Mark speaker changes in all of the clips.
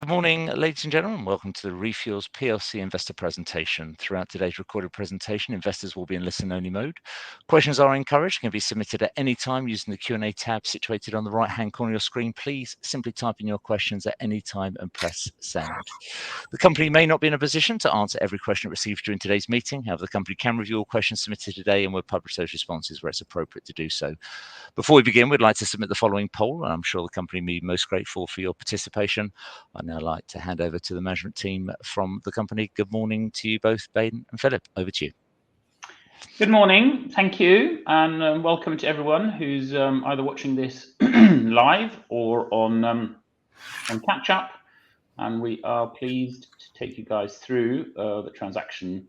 Speaker 1: Good morning, ladies and gentlemen. Welcome to the REFUELS PLC investor presentation. Throughout today's recorded presentation, investors will be in listen-only mode. Questions are encouraged, can be submitted at any time using the Q&A tab situated on the right-hand corner of your screen. Please simply type in your questions at any time and press send. The company may not be in a position to answer every question it receives during today's meeting. However, the company can review all questions submitted today and will publish those responses where it's appropriate to do so. Before we begin, we'd like to submit the following poll, and I'm sure the company will be most grateful for your participation. I'd now like to hand over to the management team from the company. Good morning to you both, Baden and Philip. Over to you.
Speaker 2: Good morning, thank you, and welcome to everyone who's either watching this live or on catch up. And we are pleased to take you guys through the transaction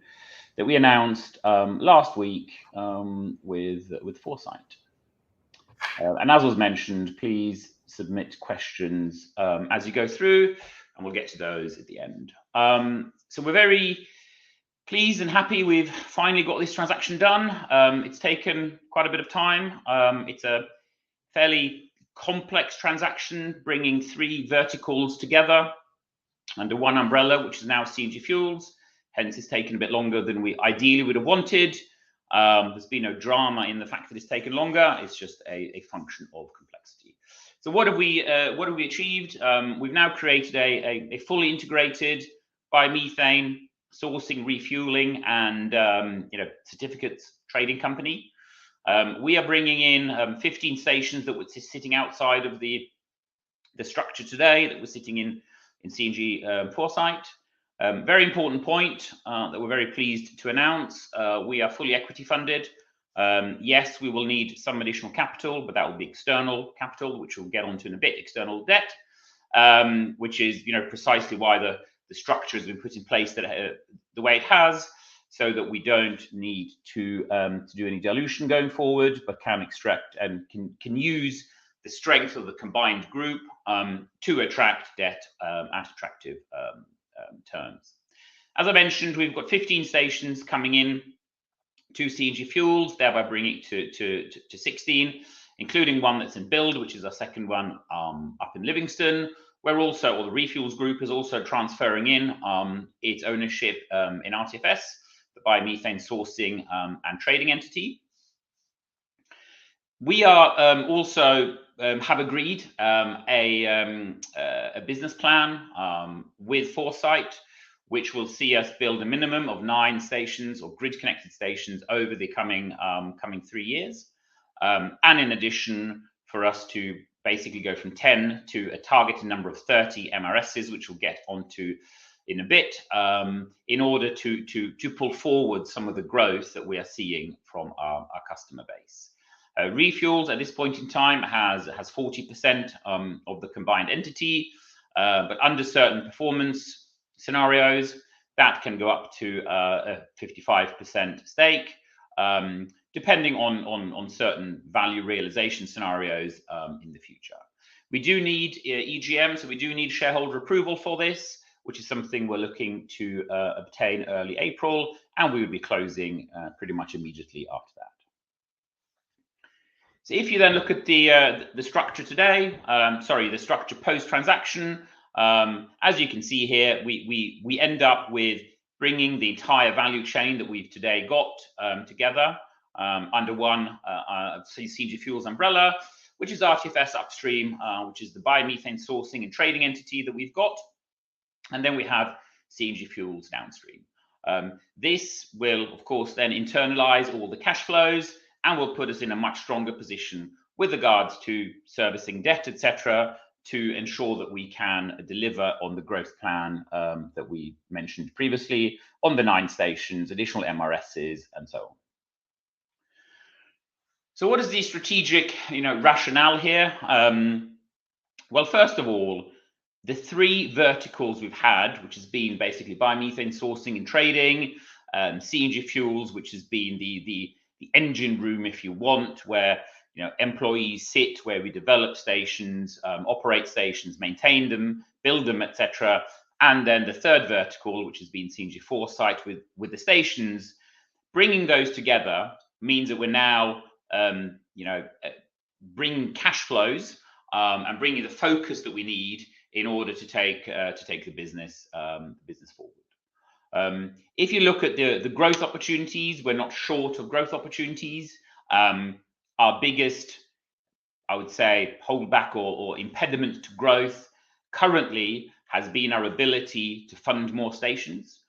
Speaker 2: that we announced last week with Foresight. And as was mentioned, please submit questions as you go through, and we'll get to those at the end. So we're very pleased and happy we've finally got this transaction done. It's taken quite a bit of time. It's a fairly complex transaction, bringing three verticals together under one umbrella, which is now CNG Fuels. Hence, it's taken a bit longer than we ideally would have wanted. There's been no drama in the fact that it's taken longer. It's just a function of complexity. So what have we achieved? We've now created a fully integrated biomethane sourcing, refueling, and certificates trading company. We are bringing in 15 stations that were sitting outside of the structure today, that were sitting in CNG Foresight. Very important point that we're very pleased to announce. We are fully equity funded. Yes, we will need some additional capital, but that will be external capital, which we'll get onto in a bit. External debt, which is precisely why the structure has been put in place the way it has, so that we don't need to do any dilution going forward, but can extract and can use the strength of the combined group to attract debt at attractive terms. As I mentioned, we've got 15 stations coming in to CNG Fuels, thereby bringing it to 16, including one that's in build, which is our second one up in Livingston, where also, or the REFUELS group is also transferring in its ownership in RTFS, the biomethane sourcing and trading entity. We are also have agreed a business plan with Foresight, which will see us build a minimum of 9 stations or grid-connected stations over the coming 3 years. And in addition, for us to basically go from 10 to a targeted number of 30 MRSs, which we'll get onto in a bit, in order to pull forward some of the growth that we are seeing from our customer base. REFUELS at this point in time has 40% of the combined entity, but under certain performance scenarios, that can go up to a 55% stake, depending on certain value realization scenarios in the future. We do need EGM, so we do need shareholder approval for this, which is something we're looking to obtain early April, and we will be closing pretty much immediately after that. So if you then look at the structure today, the structure post-transaction, as you can see here, we end up with bringing the entire value chain that we've today got together under one CNG Fuels umbrella, which is RTFS upstream, which is the biomethane sourcing and trading entity that we've got. And then we have CNG Fuels downstream. This will, of course, then internalize all the cash flows and will put us in a much stronger position with regards to servicing debt, etc., to ensure that we can deliver on the growth plan that we mentioned previously on the 9 stations, additional MRSs, and so on. So what is the strategic rationale here? Well, first of all, the 3 verticals we've had, which has been basically biomethane sourcing and trading, CNG Fuels, which has been the engine room, if you want, where employees sit, where we develop stations, operate stations, maintain them, build them, etc. And then the third vertical, which has been CNG Foresight with the stations, bringing those together means that we're now bringing cash flows and bringing the focus that we need in order to take the business forward. If you look at the growth opportunities, we're not short of growth opportunities. Our biggest, I would say, holdback or impediment to growth currently has been our ability to fund more stations.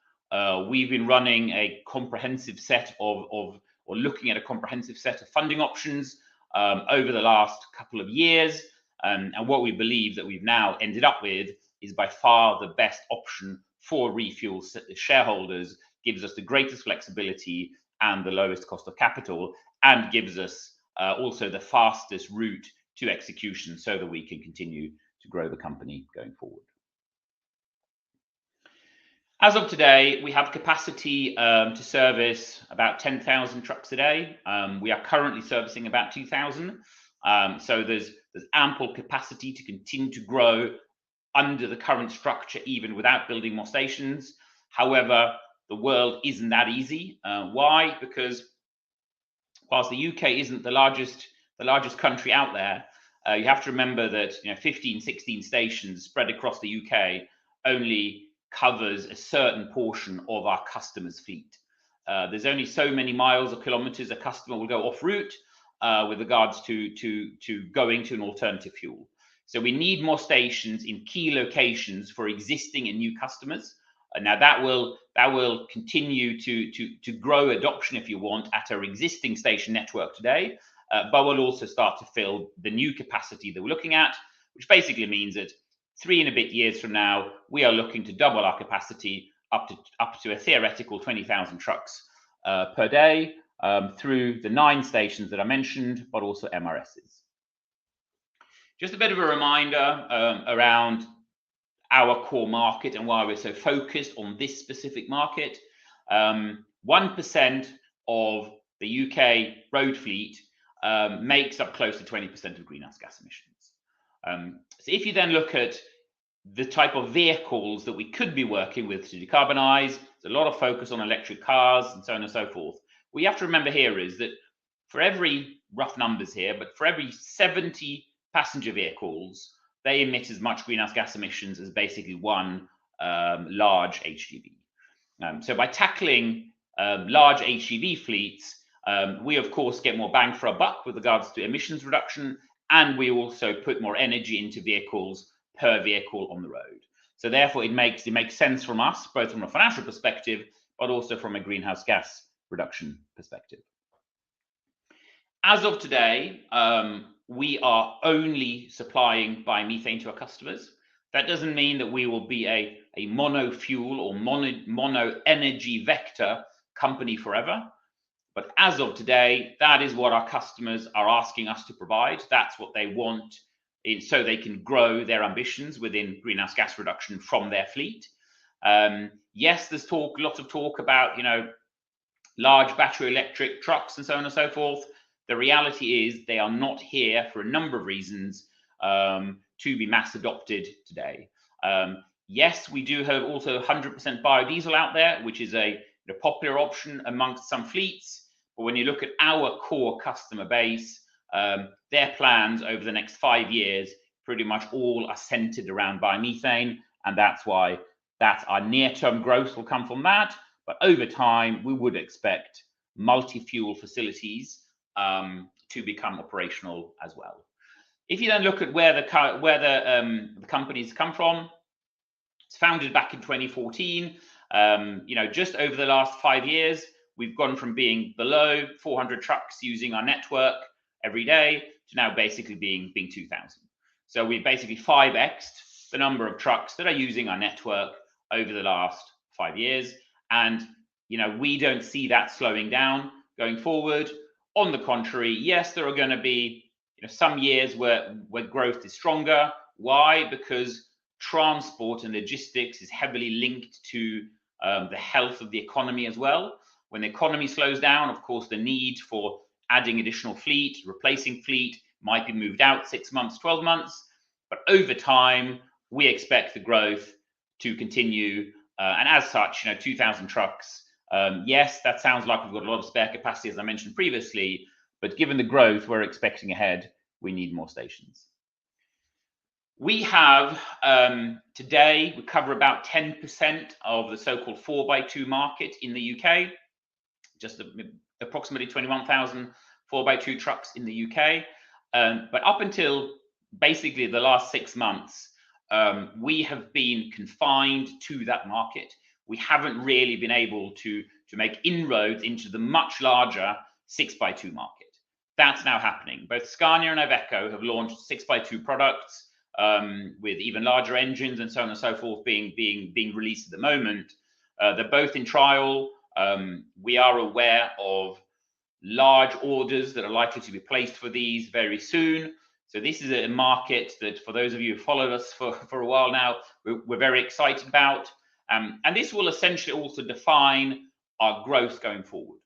Speaker 2: We've been running a comprehensive set or looking at a comprehensive set of funding options over the last couple of years. And what we believe that we've now ended up with is by far the best option for ReFuels shareholders, gives us the greatest flexibility and the lowest cost of capital, and gives us also the fastest route to execution so that we can continue to grow the company going forward. As of today, we have capacity to service about 10,000 trucks a day. We are currently servicing about 2,000. So there's ample capacity to continue to grow under the current structure, even without building more stations. However, the world isn't that easy. Why? Because whilst the UK isn't the largest country out there, you have to remember that 15, 16 stations spread across the UK only covers a certain portion of our customers' fleet. There's only so many miles or kilometers a customer will go off route with regards to going to an alternative fuel. So we need more stations in key locations for existing and new customers. Now that will continue to grow adoption, if you want, at our existing station network today, but we'll also start to fill the new capacity that we're looking at, which basically means that 3 and a bit years from now, we are looking to double our capacity up to a theoretical 20,000 trucks per day through the 9 stations that I mentioned, but also MRSs. Just a bit of a reminder around our core market and why we're so focused on this specific market. 1% of the UK road fleet makes up close to 20% of greenhouse gas emissions. So if you then look at the type of vehicles that we could be working with to decarbonize, there's a lot of focus on electric cars and so on and so forth. What you have to remember here is that for every, rough numbers here, but for every 70 passenger vehicles, they emit as much greenhouse gas emissions as basically one large HGV. So by tackling large HGV fleets, we of course get more bang for our buck with regards to emissions reduction, and we also put more energy into vehicles per vehicle on the road. So therefore it makes sense from us, both from a financial perspective, but also from a greenhouse gas reduction perspective. As of today, we are only supplying biomethane to our customers. That doesn't mean that we will be a mono fuel or mono energy vector company forever. But as of today, that is what our customers are asking us to provide. That's what they want, so they can grow their ambitions within greenhouse gas reduction from their fleet. Yes, there's lots of talk about large battery electric trucks and so on and so forth. The reality is they are not here for a number of reasons to be mass adopted today. Yes, we do have also 100% biodiesel out there, which is a popular option amongst some fleets. But when you look at our core customer base, their plans over the next 5 years pretty much all are centered around biomethane, and that's why our near-term growth will come from that. But over time, we would expect multi-fuel facilities to become operational as well. If you then look at where the companies come from, it's founded back in 2014. Just over the last 5 years, we've gone from being below 400 trucks using our network every day to now basically being 2,000. So we basically 5x'd the number of trucks that are using our network over the last 5 years. And we don't see that slowing down going forward. On the contrary, yes, there are going to be some years where growth is stronger. Why? Because transport and logistics is heavily linked to the health of the economy as well. When the economy slows down, of course, the need for adding additional fleet, replacing fleet might be moved out 6 months, 12 months. But over time, we expect the growth to continue. And as such, 2,000 trucks. Yes, that sounds like we've got a lot of spare capacity, as I mentioned previously, but given the growth we're expecting ahead, we need more stations. We have today, we cover about 10% of the so-called 4x2 market in the UK, just approximately 21,000 4x2 trucks in the UK. But up until basically the last 6 months, we have been confined to that market. We haven't really been able to make inroads into the much larger 6x2 market. That's now happening. Both Scania and Iveco have launched 6x2 products with even larger engines and so on and so forth being released at the moment. They're both in trial. We are aware of large orders that are likely to be placed for these very soon. So this is a market that, for those of you who followed us for a while now, we're very excited about. And this will essentially also define our growth going forward.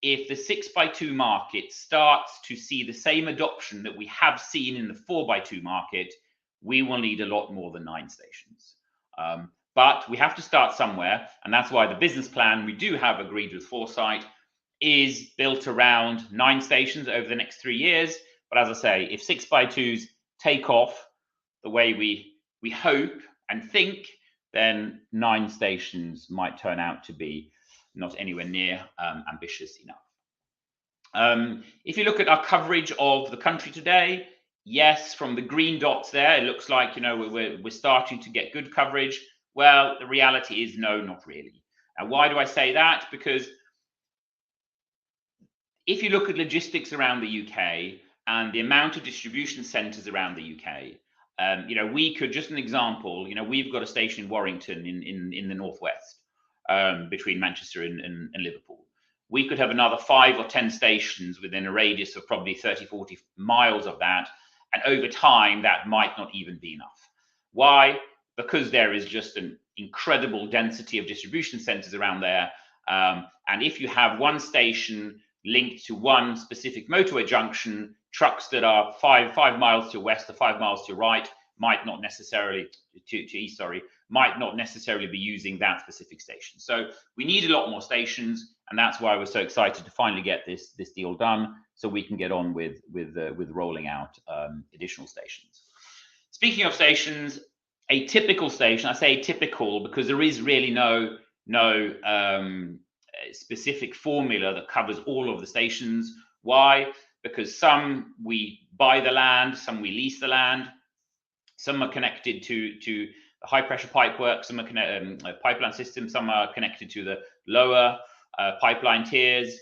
Speaker 2: If the 6x2 market starts to see the same adoption that we have seen in the 4x2 market, we will need a lot more than 9 stations. But we have to start somewhere, and that's why the business plan we do have agreed with Foresight is built around 9 stations over the next 3 years. But as I say, if 6x2s take off the way we hope and think, then 9 stations might turn out to be not anywhere near ambitious enough. If you look at our coverage of the country today, yes, from the green dots there, it looks like, you know, we're starting to get good coverage. Well, the reality is no, not really. And why do I say that? Because if you look at logistics around the UK and the amount of distribution centres around the UK, you know, we could, just an example, you know, we've got a station in Warrington in the northwest, between Manchester and Liverpool. We could have another 5 or 10 stations within a radius of probably 30, 40 miles of that. And over time, that might not even be enough. Why? Because there is just an incredible density of distribution centres around there. And if you have one station linked to one specific motorway junction, trucks that are 5 miles to west or 5 miles to right might not necessarily to east, might not necessarily be using that specific station. So we need a lot more stations, and that's why we're so excited to finally get this deal done, so we can get on with rolling out additional stations. Speaking of stations, a typical station, I say typical because there is really no specific formula that covers all of the stations. Why? Because some we buy the land, some we lease the land, some are connected to the high pressure pipework, some are pipeline systems, some are connected to the lower pipeline tiers,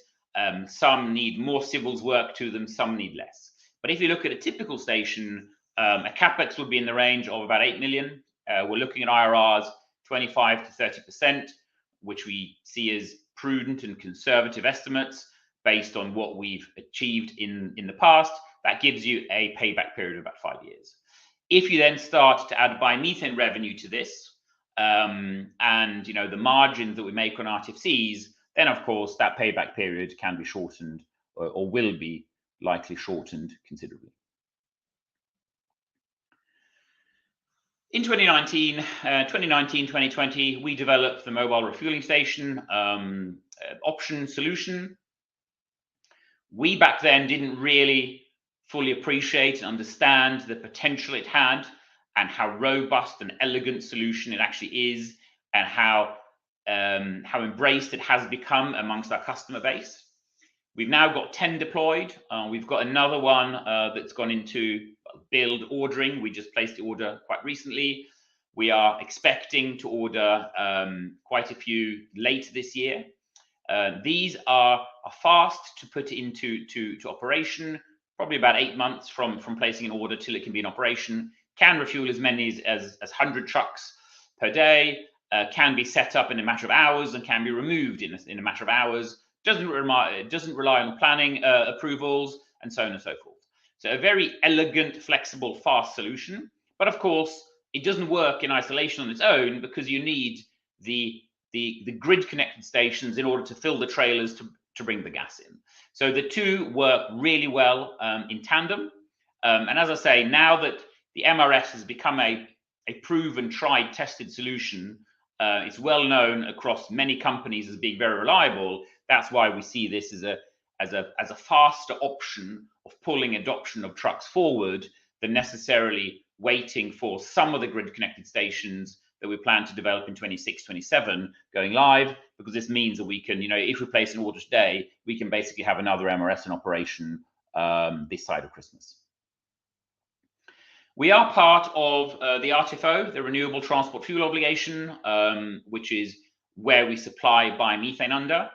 Speaker 2: some need more civils work to them, some need less. But if you look at a typical station, a capex would be in the range of about 8 million. We're looking at IRRs 25 to 30%, which we see as prudent and conservative estimates based on what we've achieved in the past. That gives you a payback period of about 5 years. If you then start to add biomethane revenue to this, and you know the margins that we make on RTFCs, then of course that payback period can be shortened, or will be likely shortened considerably. In 2019, 2020, we developed the mobile refueling station option solution. We back then didn't really fully appreciate and understand the potential it had, and how robust and elegant solution it actually is, and how embraced it has become amongst our customer base. We've now got 10 deployed. We've got another one that's gone into build ordering. We just placed the order quite recently. We are expecting to order quite a few late this year. These are fast to put into operation, probably about 8 months from placing an order till it can be in operation. Can refuel as many as 100 trucks per day, can be set up in a matter of hours and can be removed in a matter of hours. Doesn't rely on planning approvals, and so on and so forth. So a very elegant, flexible, fast solution. But of course, it doesn't work in isolation on its own, because you need the grid connected stations in order to fill the trailers to bring the gas in. So the two work really well in tandem. And as I say, now that the MRS has become a proven, tried, tested solution, it's well known across many companies as being very reliable. That's why we see this as a faster option of pulling adoption of trucks forward than necessarily waiting for some of the grid-connected stations that we plan to develop in 26, 27 going live, because this means that we can, if we place an order today, we can basically have another MRS in operation this side of Christmas. We are part of the RTFO, the Renewable Transport Fuel Obligation, which is where we supply biomethane under.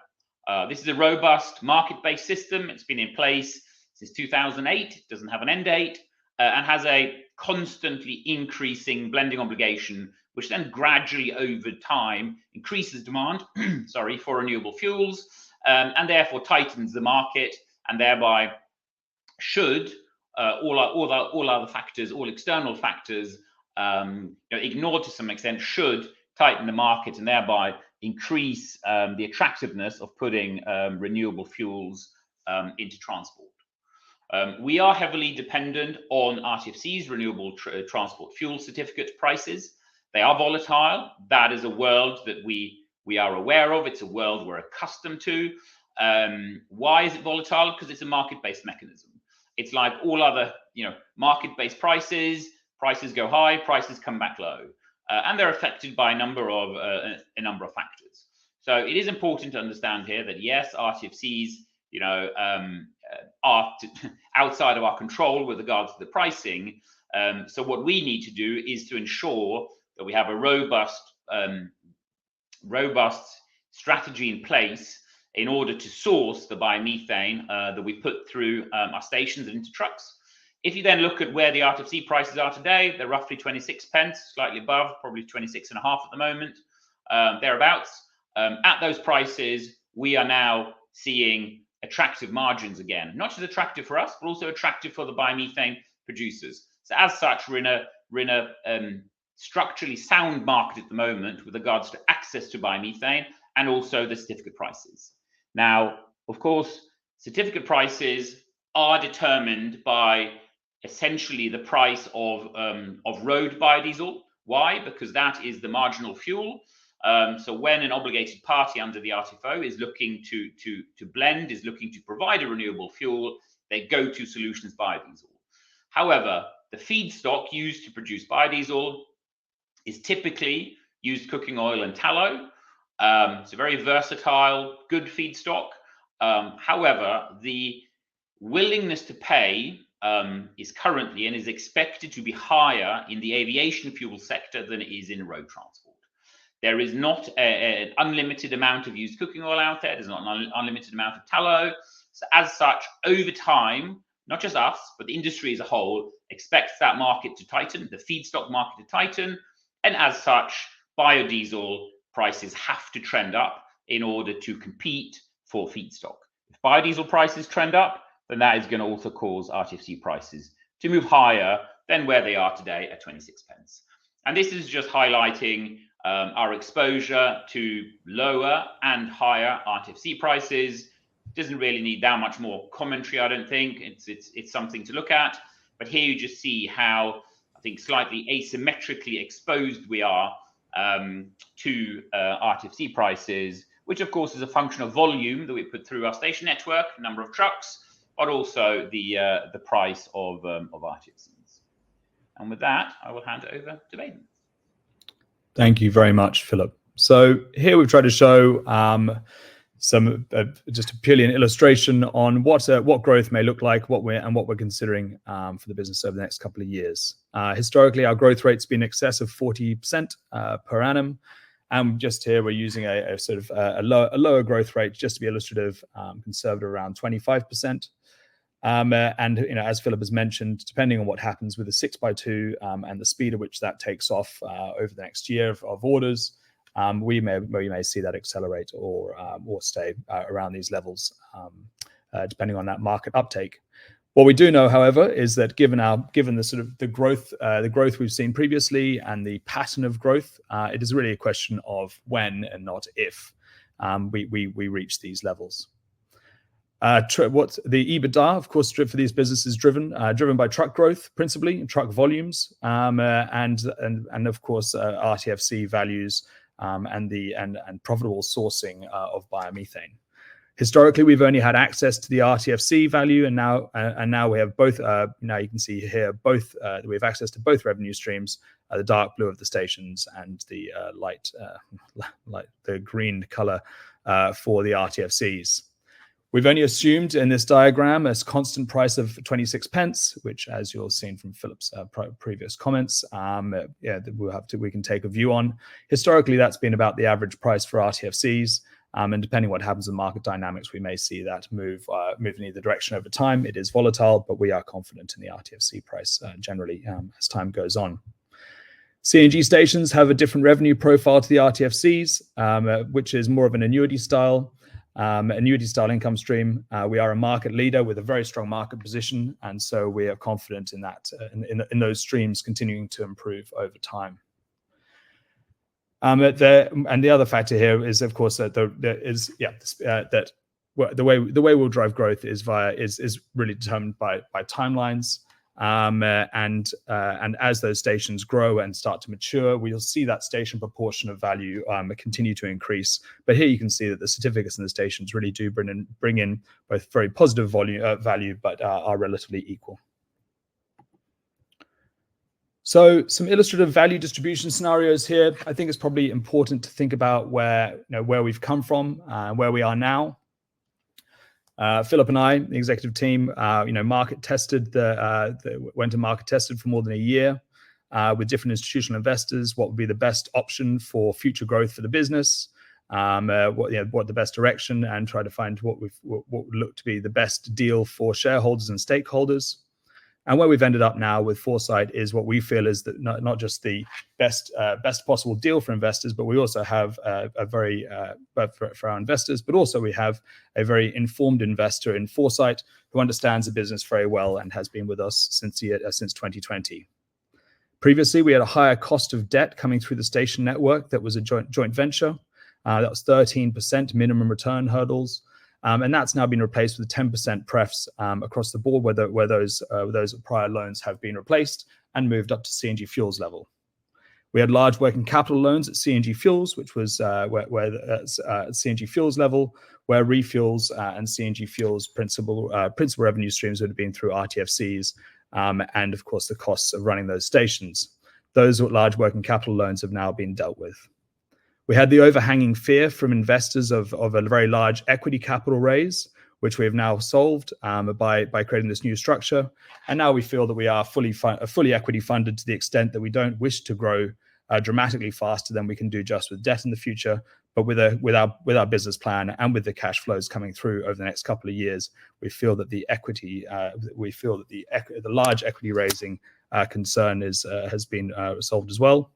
Speaker 2: This is a robust market-based system. It's been in place since 2008. It doesn't have an end date and has a constantly increasing blending obligation, which then gradually over time increases demand for renewable fuels and therefore tightens the market, and thereby should all other factors, all external factors ignored to some extent, should tighten the market and thereby increase the attractiveness of putting renewable fuels into transport. We are heavily dependent on RTFC's renewable transport fuel certificate prices. They are volatile. That is a world that we are aware of. It's a world we're accustomed to. Why is it volatile? Because it's a market-based mechanism. It's like all other, market-based prices. Prices go high, prices come back low, and they're affected by a number of factors. So it is important to understand here that yes, RTFCs, are outside of our control with regards to the pricing. So what we need to do is to ensure that we have a robust strategy in place in order to source the biomethane that we put through our stations and into trucks. If you then look at where the RTFC prices are today, they're roughly 26 pence, slightly above, probably 26.5 at the moment, thereabouts. At those prices, we are now seeing attractive margins again, not just attractive for us, but also attractive for the biomethane producers. So as such, we're in a structurally sound market at the moment with regards to access to biomethane and also the certificate prices. Now, of course, certificate prices are determined by essentially the price of road biodiesel. Why? Because that is the marginal fuel. So when an obligated party under the RTFO is looking to blend, is looking to provide a renewable fuel, they go to solutions biodiesel. However, the feedstock used to produce biodiesel is typically used cooking oil and tallow. It's a very versatile, good feedstock. However, the willingness to pay is currently and is expected to be higher in the aviation fuel sector than it is in road transport. There is not an unlimited amount of used cooking oil out there. There's not an unlimited amount of tallow. So as such, over time, not just us, but the industry as a whole expects that market to tighten, the feedstock market to tighten. And as such, biodiesel prices have to trend up in order to compete for feedstock. If biodiesel prices trend up, then that is going to also cause RTFC prices to move higher than where they are today at 26 pence. And this is just highlighting our exposure to lower and higher RTFC prices. Doesn't really need that much more commentary, I don't think. It's something to look at. But here you just see how, I think, slightly asymmetrically exposed we are to RTFC prices, which of course is a function of volume that we put through our station network, number of trucks, but also the price of RTFCs. And with that, I will hand it over to Baden.
Speaker 3: Thank you very much, Philip. So here we've tried to show some just purely an illustration on what growth may look like, what we're considering for the business over the next couple of years. Historically, our growth rate's been in excess of 40% per annum, and just here we're using a sort of a lower growth rate just to be illustrative, conservative around 25%. And as Philip has mentioned, depending on what happens with the 6x2 and the speed at which that takes off over the next year of orders, we may see that accelerate or stay around these levels, depending on that market uptake. What we do know, however, is that given the sort of the growth we've seen previously and the pattern of growth, it is really a question of when and not if we reach these levels. What the EBITDA, of course, for these businesses driven by truck growth, principally, and truck volumes, and of course RTFC values and profitable sourcing of biomethane. Historically, we've only had access to the RTFC value, and now we have both. Now you can see here both. We have access to both revenue streams: the dark blue of the stations and the light the green color for the RTFCs. We've only assumed in this diagram a constant price of 26 pence, which, as you'll have seen from Philip's previous comments, we can take a view on. Historically, that's been about the average price for RTFCs, and depending what happens in market dynamics, we may see that move in either direction over time. It is volatile, but we are confident in the RTFC price generally as time goes on. CNG stations have a different revenue profile to the RTFCs, which is more of an annuity style income stream. We are a market leader with a very strong market position, and so we are confident in that in those streams continuing to improve over time. And the other factor here is, of course, that the way we'll drive growth is really determined by timelines. And as those stations grow and start to mature, we'll see that station proportion of value continue to increase. But here you can see that the certificates and the stations really do bring in both very positive value, but are relatively equal. So some illustrative value distribution scenarios here. I think it's probably important to think about where we've come from and where we are now. Philip and I, the executive team, market tested went to market tested for more than a year with different institutional investors. What would be the best option for future growth for the business? What the best direction, and try to find what would look to be the best deal for shareholders and stakeholders. And where we've ended up now with Foresight is what we feel is that not just the best possible deal for investors, but we also have a very for our investors, but also we have a very informed investor in Foresight who understands the business very well and has been with us since 2020. Previously, we had a higher cost of debt coming through the station network that was a joint venture. That was 13% minimum return hurdles. And that's now been replaced with 10% prefs across the board, where those prior loans have been replaced and moved up to CNG Fuels level. We had large working capital loans at CNG Fuels, which was CNG Fuels level, where refuels and CNG Fuels principal revenue streams would have been through RTFCs, and of course the costs of running those stations. Those large working capital loans have now been dealt with. We had the overhanging fear from investors of a very large equity capital raise, which we have now solved by creating this new structure. And now we feel that we are fully equity funded to the extent that we don't wish to grow dramatically faster than we can do just with debt in the future. But with our business plan and with the cash flows coming through over the next couple of years, we feel that the large equity raising concern has been solved as well.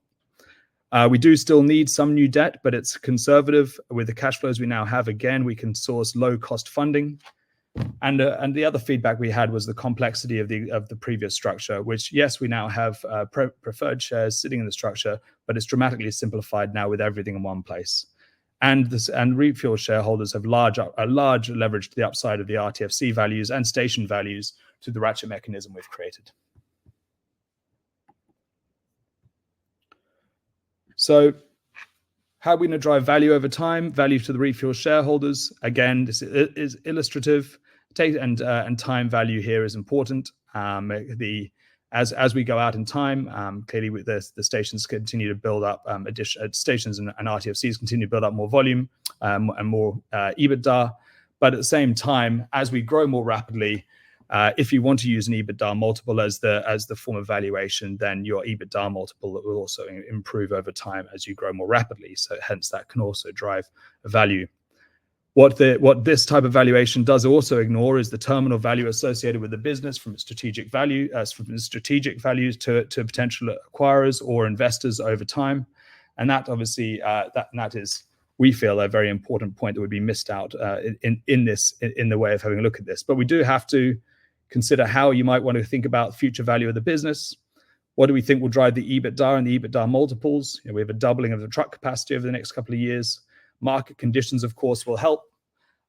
Speaker 3: We do still need some new debt, but it's conservative. With the cash flows we now have, again, we can source low-cost funding. And the other feedback we had was the complexity of the previous structure, which, yes, we now have preferred shares sitting in the structure, but it's dramatically simplified now with everything in one place. And REFUELS shareholders have a large leverage to the upside of the RTFC values and station values to the ratchet mechanism we've created. So how are we going to drive value over time? Value to the REFUELS shareholders. Again, this is illustrative. And time value here is important. As we go out in time, clearly with the stations continue to build up, stations and RTFCs continue to build up more volume and more EBITDA. But at the same time, as we grow more rapidly, if you want to use an EBITDA multiple as the form of valuation, then your EBITDA multiple will also improve over time as you grow more rapidly. So hence that can also drive value. What this type of valuation does also ignore is the terminal value associated with the business from strategic values to potential acquirers or investors over time. And that obviously that is, we feel, a very important point that would be missed out in the way of having a look at this. But we do have to consider how you might want to think about future value of the business. What do we think will drive the EBITDA and the EBITDA multiples? We have a doubling of the truck capacity over the next couple of years. Market conditions, of course, will help.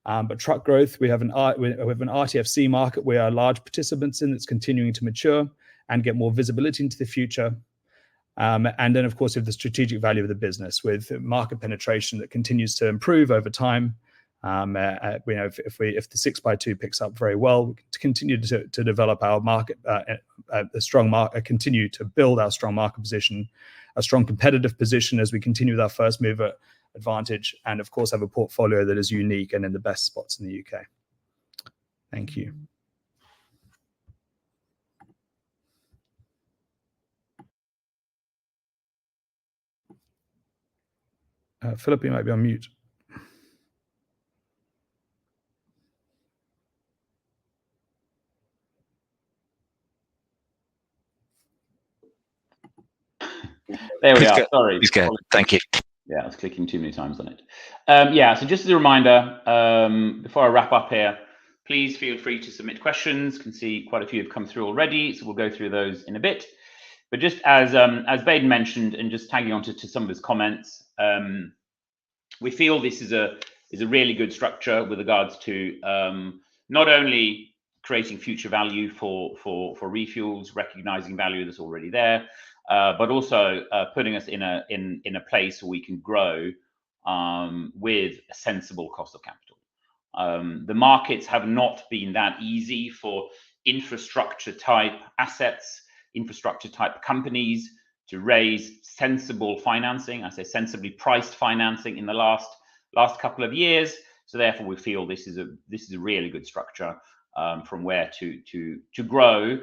Speaker 3: But truck growth, we have an RTFC market we are large participants in that's continuing to mature and get more visibility into the future. And then, of course, we have the strategic value of the business with market penetration that continues to improve over time. If the 6x2 picks up very well, we continue to develop our market, continue to build our strong market position, a strong competitive position as we continue with our first mover advantage, and of course have a portfolio that is unique and in the best spots in the UK. Thank you. Philip, you might be on mute.
Speaker 2: There we are. Sorry.
Speaker 1: He's good. Thank you.
Speaker 2: Yeah, I was clicking too many times on it. So just as a reminder, before I wrap up here, please feel free to submit questions. Can see quite a few have come through already, so we'll go through those in a bit. But just as Baden mentioned, and just tagging on to some of his comments, we feel this is a really good structure with regards to not only creating future value for ReFuels, recognizing value that's already there, but also putting us in a place where we can grow with a sensible cost of capital. The markets have not been that easy for infrastructure type assets, infrastructure type companies to raise sensible financing. I say sensibly priced financing in the last couple of years. So therefore, we feel this is a really good structure from where to grow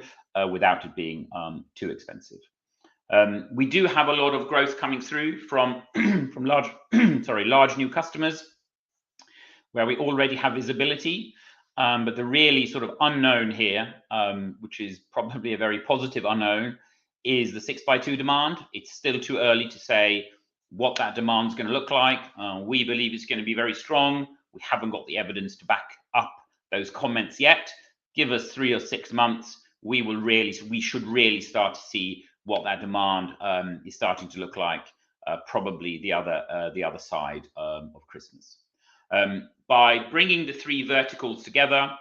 Speaker 2: without it being too expensive. We do have a lot of growth coming through from large large new customers where we already have visibility. But the really sort of unknown here, which is probably a very positive unknown, is the 6x2 demand. It's still too early to say what that demand is going to look like. We believe it's going to be very strong. We haven't got the evidence to back up those comments yet. Give us 3 or 6 months. We should really start to see what that demand is starting to look like. Probably the other side of Christmas. By bringing the 3 verticals together,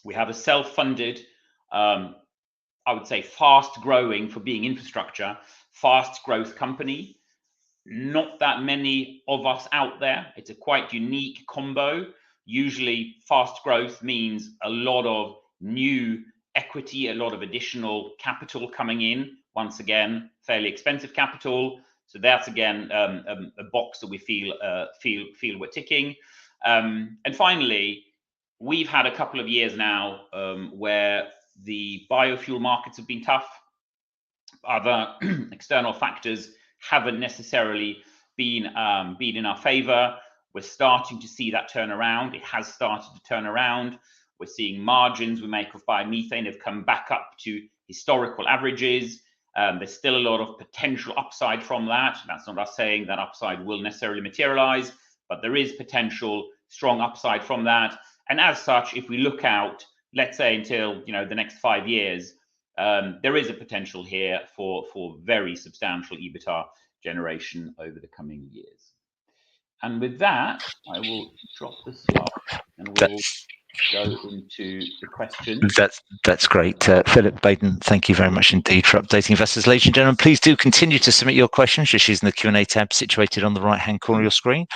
Speaker 2: we have a self-funded, I would say fast growing for being infrastructure, fast growth company. Not that many of us out there. It's a quite unique combo. Usually fast growth means a lot of new equity, a lot of additional capital coming in. Once again, fairly expensive capital. So that's again a box that we feel we're ticking. And finally, we've had a couple of years now where the biofuel markets have been tough. Other external factors haven't necessarily been in our favor. We're starting to see that turn around. It has started to turn around. We're seeing margins we make of biomethane have come back up to historical averages. There's still a lot of potential upside from that. That's not us saying that upside will necessarily materialize, but there is potential strong upside from that. And as such, if we look out, let's say until the next 5 years, there is a potential here for very substantial EBITDA generation over the coming years. And with that, I will drop the slide and we'll go into the questions.
Speaker 1: That's great. Philip, Baden, thank you very much indeed for updating investors. Ladies and gentlemen, please do continue to submit your questions just using the Q&A tab situated on the right-hand corner of your screen.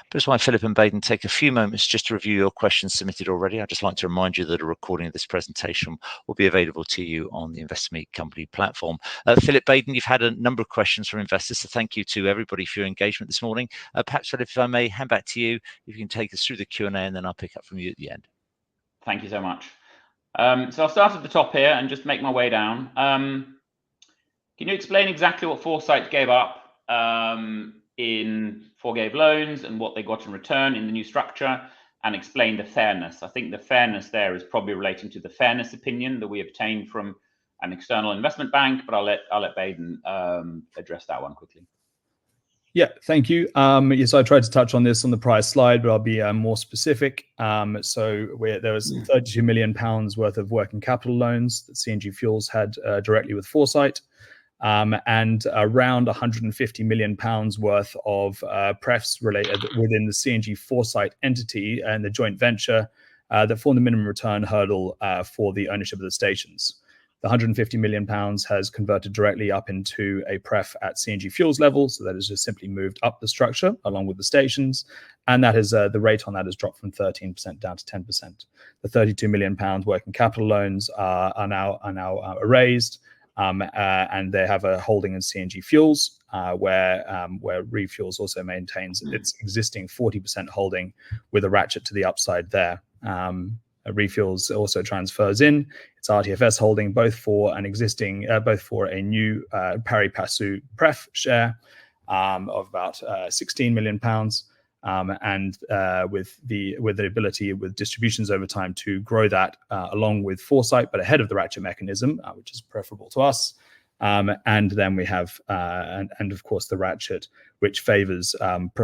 Speaker 1: But as why Philip and Baden take a few moments just to review your questions submitted already, I'd just like to remind you that a recording of this presentation will be available to you on the Investor Meet Company platform. Philip, Baden, you've had a number of questions from investors, so thank you to everybody for your engagement this morning. Perhaps, Philip, if I may hand back to you, if you can take us through the Q&A and then I'll pick up from you at the end.
Speaker 2: Thank you so much. So I'll start at the top here and just make my way down. Can you explain exactly what Foresight gave up in forgave loans and what they got in return in the new structure, and explain the fairness? I think the fairness there is probably relating to the fairness opinion that we obtained from an external investment bank, but I'll let Baden address that one quickly.
Speaker 3: Yeah, thank you. Yes, I tried to touch on this on the prior slide, but I'll be more specific. So there was £32 million worth of working capital loans that CNG Fuels had directly with Foresight, and around £150 million worth of prefs related within the CNG Foresight entity and the joint venture that formed the minimum return hurdle for the ownership of the stations. The £150 million has converted directly up into a pref at CNG Fuels level, so that has just simply moved up the structure along with the stations, and that is the rate on that has dropped from 13% down to 10%. The £32 million working capital loans are now erased, and they have a holding in CNG Fuels, where ReFuels also maintains its existing 40% holding with a ratchet to the upside there. ReFuels also transfers in its RTFS holding both for a new pari passu pref share of about £16 million, and with the ability with distributions over time to grow that along with foresight, but ahead of the ratchet mechanism, which is preferable to us. And then we have, and of course, the ratchet, which favors refuels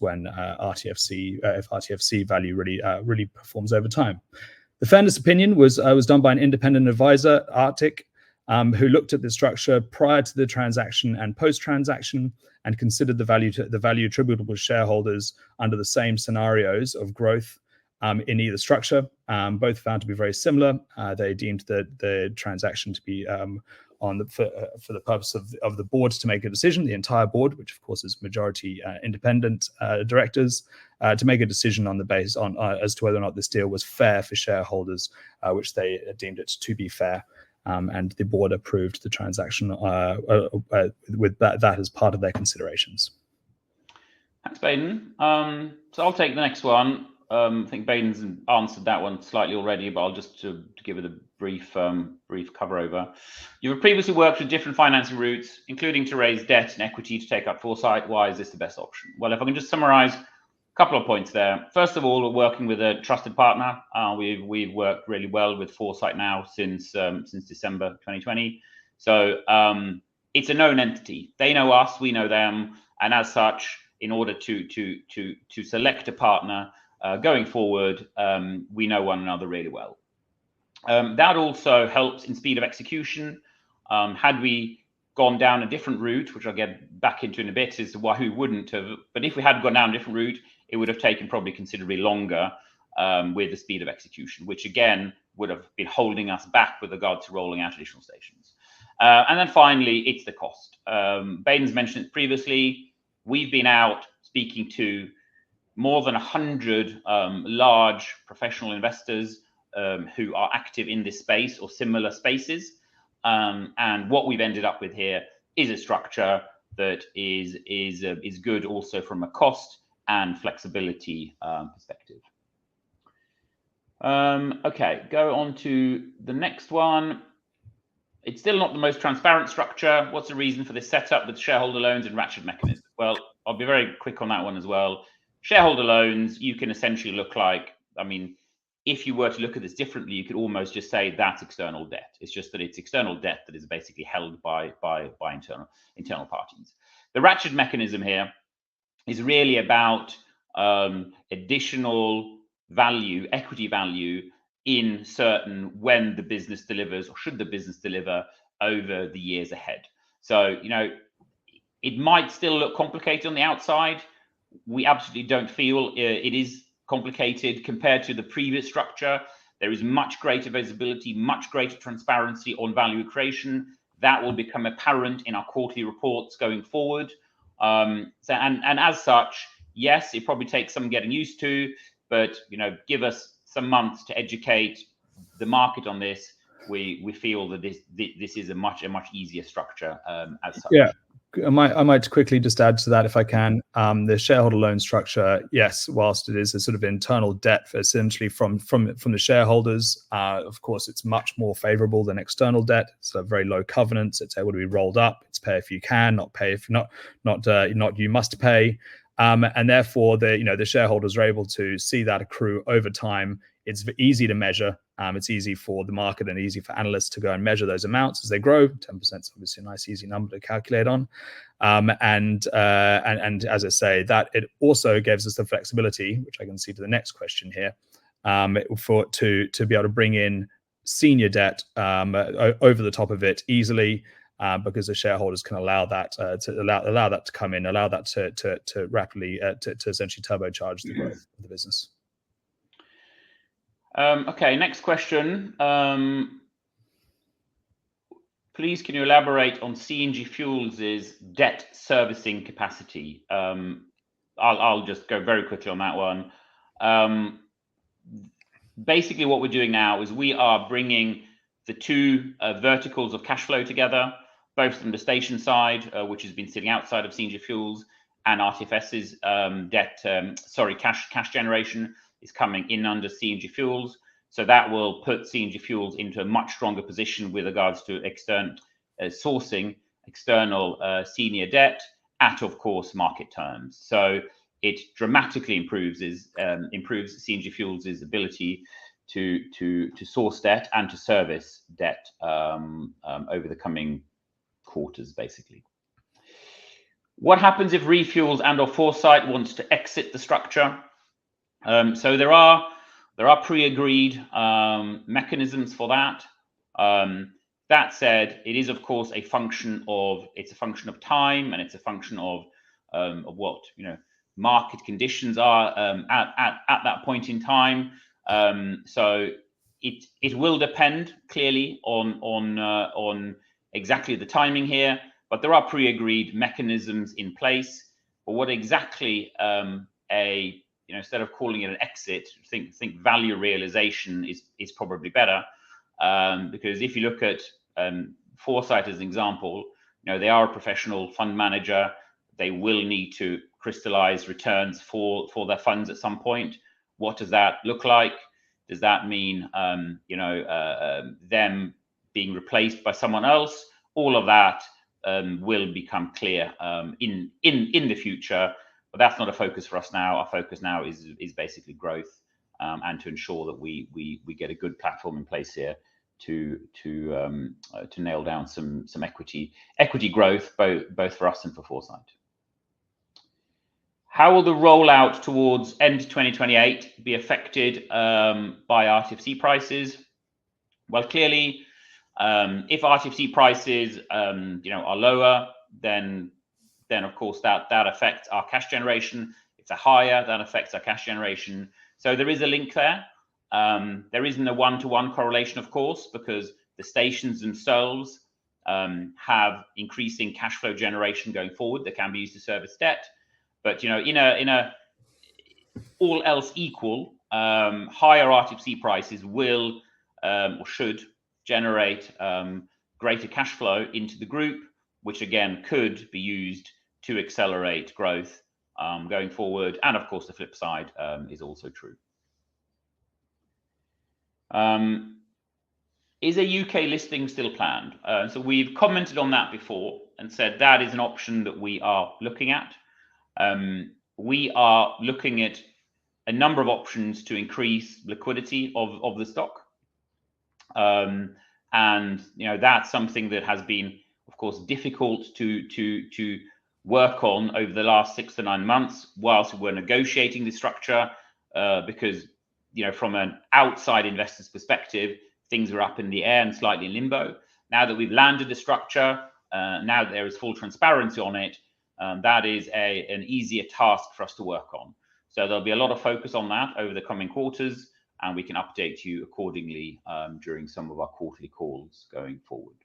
Speaker 3: when if RTFC value really performs over time. The fairness opinion was done by an independent advisor, Arctic, who looked at the structure prior to the transaction and post-transaction and considered the value attributable to shareholders under the same scenarios of growth in either structure. Both found to be very similar. They deemed the transaction to be for the purpose of the board to make a decision, the entire board, which of course is majority independent directors, to make a decision on the basis as to whether or not this deal was fair for shareholders, which they deemed it to be fair. And the board approved the transaction with that as part of their considerations.
Speaker 2: Thanks, Baden. So I'll take the next one. I think Baden's answered that one slightly already, but I'll just to give it a brief cover over. You've previously worked with different financing routes, including to raise debt and equity to take up foresight. Why is this the best option? Well, if I can just summarize a couple of points there. First of all, we're working with a trusted partner. We've worked really well with foresight now since December 2020. So it's a known entity. They know us, we know them, and as such, in order to select a partner going forward, we know one another really well. That also helps in speed of execution. Had we gone down a different route, which I'll get back into in a bit, as to why we wouldn't have, but if we had gone down a different route, it would have taken probably considerably longer with the speed of execution, which again would have been holding us back with regard to rolling out additional stations. And then finally, it's the cost. Baden's mentioned it previously. We've been out speaking to more than 100 large professional investors who are active in this space or similar spaces. And what we've ended up with here is a structure that is good also from a cost and flexibility perspective. Okay, go on to the next one. It's still not the most transparent structure. What's the reason for this setup with shareholder loans and ratchet mechanism? Well, I'll be very quick on that one as well. Shareholder loans, you can essentially look like, I mean, if you were to look at this differently, you could almost just say that's external debt. It's just that it's external debt that is basically held by internal parties. The ratchet mechanism here is really about additional value, equity value in certain when the business delivers or should the business deliver over the years ahead. So, you know, it might still look complicated on the outside. We absolutely don't feel it is complicated compared to the previous structure. There is much greater visibility, much greater transparency on value creation. That will become apparent in our quarterly reports going forward. And as such, yes, it probably takes some getting used to, but you know, give us some months to educate the market on this. We feel that this is a much easier structure as such.
Speaker 3: Yeah. I might quickly just add to that if I can. The shareholder loan structure, yes, whilst it is a sort of internal debt essentially from the shareholders, of course, it's much more favorable than external debt. It's a very low covenants. It's able to be rolled up. It's pay if you can, not pay if not you must pay. And therefore, the shareholders are able to see that accrue over time. It's easy to measure. It's easy for the market and easy for analysts to go and measure those amounts as they grow. 10% is obviously a nice, easy number to calculate on. And as I say, that it also gives us the flexibility, which I can see to the next question here, to be able to bring in senior debt over the top of it easily. Because the shareholders can allow that to come in, allow that to rapidly to essentially turbocharge the growth of the business.
Speaker 2: Okay, next question. Please, can you elaborate on CNG Fuels' debt servicing capacity? I'll just go very quickly on that one. Basically, what we're doing now is we are bringing the two verticals of cash flow together, both from the station side, which has been sitting outside of CNG Fuels, and RTFS's cash generation is coming in under CNG Fuels. So that will put CNG Fuels into a much stronger position with regards to sourcing external senior debt at, of course, market terms. So it dramatically improves CNG Fuels' ability to source debt and to service debt over the coming quarters, basically. What happens if ReFuels and/or Foresight wants to exit the structure? So there are pre-agreed mechanisms for that. That said, it is of course a function of time, and it's a function of what market conditions are at that point in time. So it will depend clearly on exactly the timing here, but there are pre-agreed mechanisms in place. But what exactly instead of calling it an exit, think value realization is probably better, because if you look at Foresight as an example, they are a professional fund manager. They will need to crystallize returns for their funds at some point. What does that look like? Does that mean them being replaced by someone else? All of that will become clear in the future. But that's not a focus for us now. Our focus now is basically growth, and to ensure that we get a good platform in place here to nail down some equity growth, both for us and for Foresight. How will the rollout towards end 2028 be affected by RTFC prices? Well, clearly, if RTFC prices are lower, then of course that affects our cash generation. If they're higher, that affects our cash generation. So there is a link there. There isn't a one-to-one correlation, of course, because the stations themselves have increasing cash flow generation going forward that can be used to service debt. But in a all else equal, higher RTFC prices will or should generate greater cash flow into the group, which again could be used to accelerate growth going forward. And of course, the flip side is also true. Is a UK listing still planned? So we've commented on that before and said that is an option that we are looking at. We are looking at a number of options to increase liquidity of the stock. And that's something that has been, of course, difficult to work on over the last 6 to 9 months whilst we're negotiating the structure, because from an outside investor's perspective, things are up in the air and slightly in limbo. Now that we've landed the structure, now that there is full transparency on it, that is an easier task for us to work on. So there'll be a lot of focus on that over the coming quarters, and we can update you accordingly during some of our quarterly calls going forward.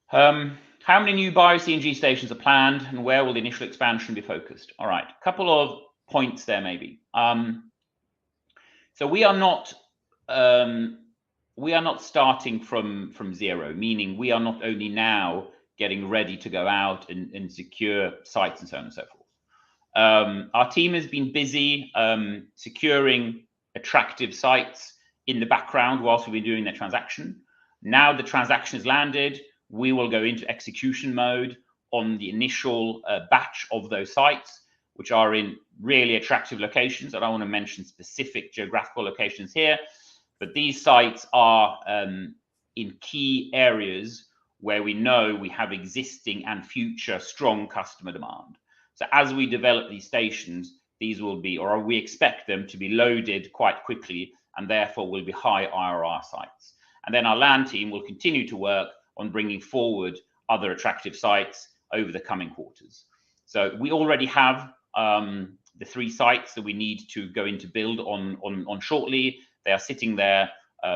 Speaker 2: How many new Bio-CNG stations are planned, and where will the initial expansion be focused? All right, a couple of points there maybe. So we are not starting from zero, meaning we are not only now getting ready to go out and secure sites and so on and so forth. Our team has been busy securing attractive sites in the background whilst we've been doing the transaction. Now the transaction is landed, we will go into execution mode on the initial batch of those sites, which are in really attractive locations. I don't want to mention specific geographical locations here, but these sites are in key areas where we know we have existing and future strong customer demand. So as we develop these stations, these will be, or we expect them to be loaded quite quickly, and therefore will be high IRR sites. And then our land team will continue to work on bringing forward other attractive sites over the coming quarters. So we already have the 3 sites that we need to go into build on shortly. They are sitting there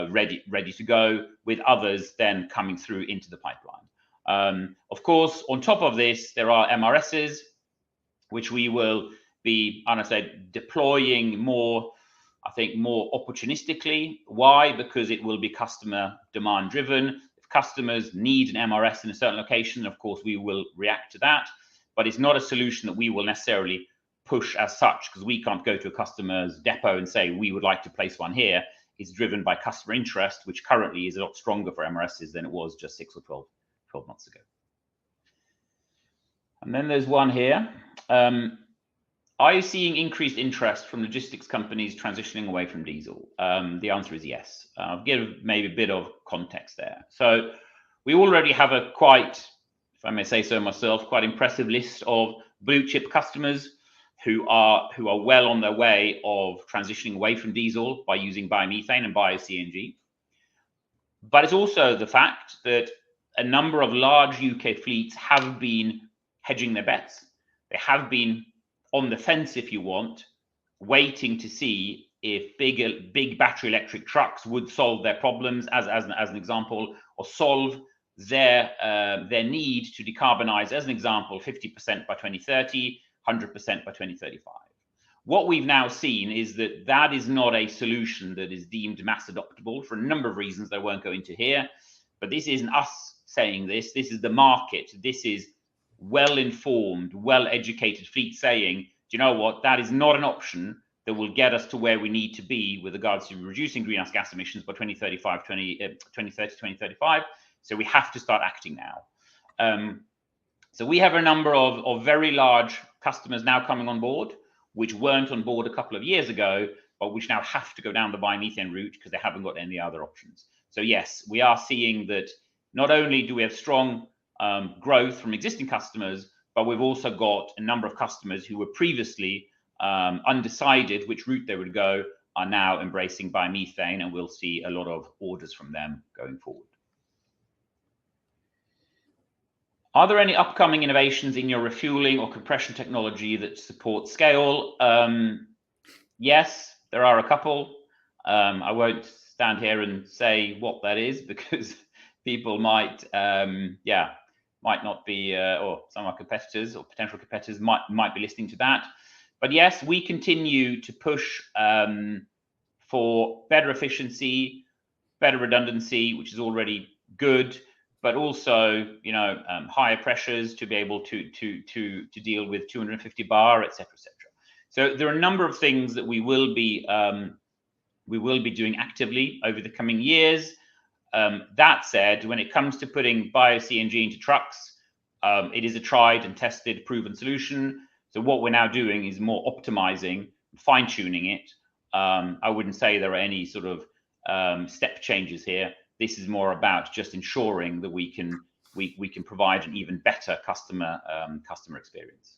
Speaker 2: ready to go, with others then coming through into the pipeline. Of course, on top of this, there are MRSs, which we will be, deploying more, I think, more opportunistically. Why? Because it will be customer demand driven. If customers need an MRS in a certain location, of course, we will react to that. But it's not a solution that we will necessarily push as such, because we can't go to a customer's depot and say, we would like to place one here. It's driven by customer interest, which currently is a lot stronger for MRSs than it was just 6 or 12 months ago. And then there's one here. Are you seeing increased interest from logistics companies transitioning away from diesel? The answer is yes. I'll give maybe a bit of context there. So we already have a quite, if I may say so myself, quite impressive list of blue chip customers who are well on their way of transitioning away from diesel by using biomethane and bio-CNG. But it's also the fact that a number of large UK fleets have been hedging their bets. They have been on the fence, if you want, waiting to see if big battery electric trucks would solve their problems, as an example, or solve their need to decarbonize, as an example, 50% by 2030, 100% by 2035. What we've now seen is that that is not a solution that is deemed mass adoptable for a number of reasons that I won't go into here. But this isn't us saying this. This is the market. This is well-informed, well-educated fleet saying, do you know what? That is not an option that will get us to where we need to be with regards to reducing greenhouse gas emissions by 2030, 2035. So we have to start acting now. So we have a number of very large customers now coming on board, which weren't on board a couple of years ago, but which now have to go down the biomethane route because they haven't got any other options. So yes, we are seeing that not only do we have strong growth from existing customers, but we've also got a number of customers who were previously undecided which route they would go, are now embracing biomethane, and we'll see a lot of orders from them going forward. Are there any upcoming innovations in your refueling or compression technology that support scale? Yes, there are a couple. I won't stand here and say what that is because people might not be, or some of our competitors or potential competitors might be listening to that. But yes, we continue to push for better efficiency, better redundancy, which is already good, but also, higher pressures to be able to deal with 250 bar, etc., etc. So there are a number of things that we will be doing actively over the coming years. That said, when it comes to putting bio-CNG into trucks, it is a tried and tested, proven solution. So what we're now doing is more optimizing, fine-tuning it. I wouldn't say there are any sort of step changes here. This is more about just ensuring that we can provide an even better customer experience.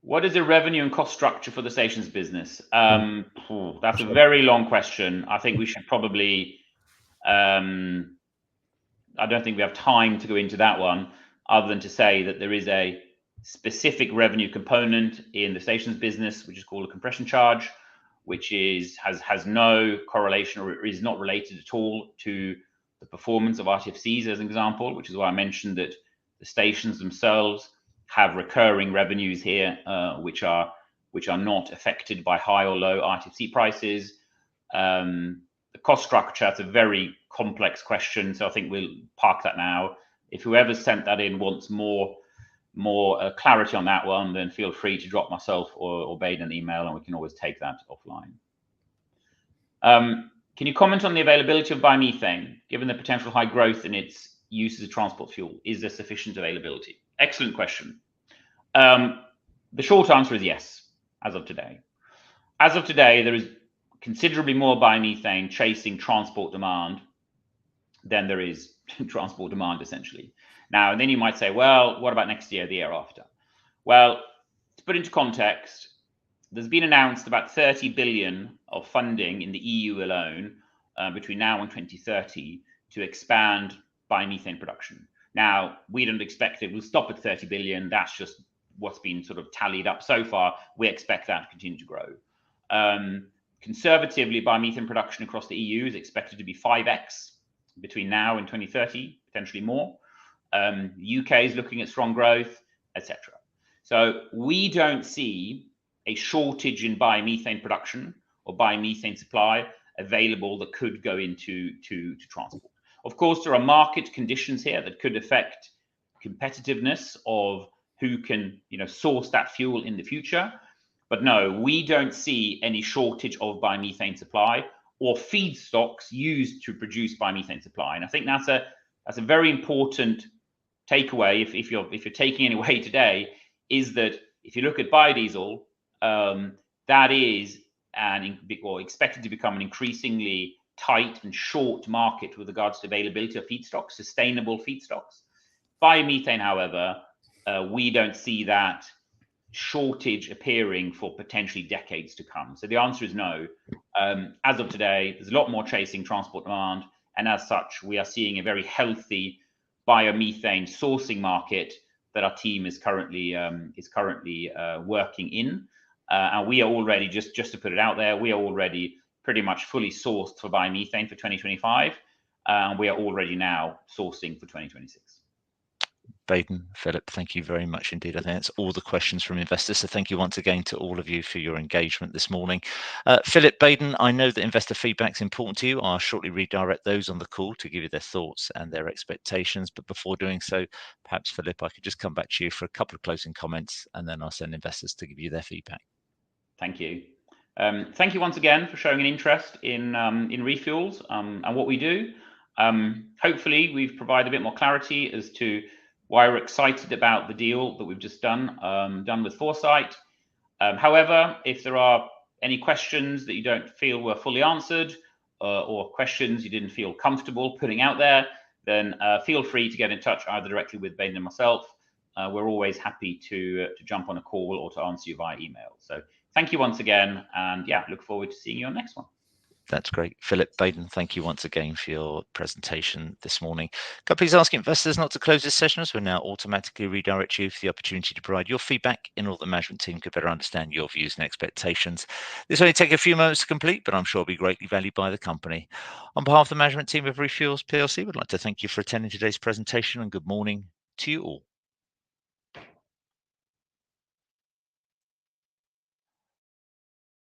Speaker 2: What is the revenue and cost structure for the stations business? That's a very long question. I think we should probably, I don't think we have time to go into that one, other than to say that there is a specific revenue component in the stations business, which is called a compression charge, which has no correlation or is not related at all to the performance of RTFCs, as an example, which is why I mentioned that the stations themselves have recurring revenues here, which are not affected by high or low RTFC prices. The cost structure, that's a very complex question, so I think we'll park that now. If whoever sent that in wants more clarity on that one, then feel free to drop myself or Baden an email, and we can always take that offline. Can you comment on the availability of biomethane, given the potential high growth in its use as a transport fuel? Is there sufficient availability? Excellent question. The short answer is yes, as of today. As of today, there is considerably more biomethane chasing transport demand than there is transport demand, essentially. Now, and then you might say, well, what about next year, the year after? Well, to put into context, there's been announced about 30 billion of funding in the EU alone between now and 2030 to expand biomethane production. Now, we don't expect it will stop at 30 billion. That's just what's been sort of tallied up so far, we expect that to continue to grow. Conservatively, biomethane production across the EU is expected to be 5x between now and 2030, potentially more. The UK is looking at strong growth, etc. So we don't see a shortage in biomethane production or biomethane supply available that could go into transport. Of course, there are market conditions here that could affect competitiveness of who can source that fuel in the future. But no, we don't see any shortage of biomethane supply or feedstocks used to produce biomethane supply. And I think that's a very important takeaway, if you're taking any away today, is that if you look at biodiesel, that is expected to become an increasingly tight and short market with regards to availability of feedstocks, sustainable feedstocks. Biomethane, however, we don't see that shortage appearing for potentially decades to come. So the answer is no. As of today, there's a lot more chasing transport demand, and as such, we are seeing a very healthy biomethane sourcing market that our team is currently working in. And we are already, just to put it out there, we are already pretty much fully sourced for biomethane for 2025. And we are already now sourcing for 2026.
Speaker 1: Baden, Philip, thank you very much indeed. I think that's all the questions from investors. So thank you once again to all of you for your engagement this morning. Philip, Baden, I know that investor feedback is important to you. I'll shortly redirect those on the call to give you their thoughts and their expectations. But before doing so, perhaps, Philip, I could just come back to you for a couple of closing comments, and then I'll send investors to give you their feedback.
Speaker 2: Thank you. Thank you once again for showing an interest in ReFuels and what we do. Hopefully, we've provided a bit more clarity as to why we're excited about the deal that we've just done with Foresight. However, if there are any questions that you don't feel were fully answered or questions you didn't feel comfortable putting out there, then feel free to get in touch either directly with Baden and myself. We're always happy to jump on a call or to answer you via email. So thank you once again, and yeah, look forward to seeing you on the next one.
Speaker 1: That's great. Philip, Baden, thank you once again for your presentation this morning. Can I please ask investors not to close this session, as we'll now automatically redirect you for the opportunity to provide your feedback in order that the management team could better understand your views and expectations. This will only take a few moments to complete, but I'm sure will be greatly valued by the company. On behalf of the management team of ReFuels PLC, we'd like to thank you for attending today's presentation, and good morning to you all.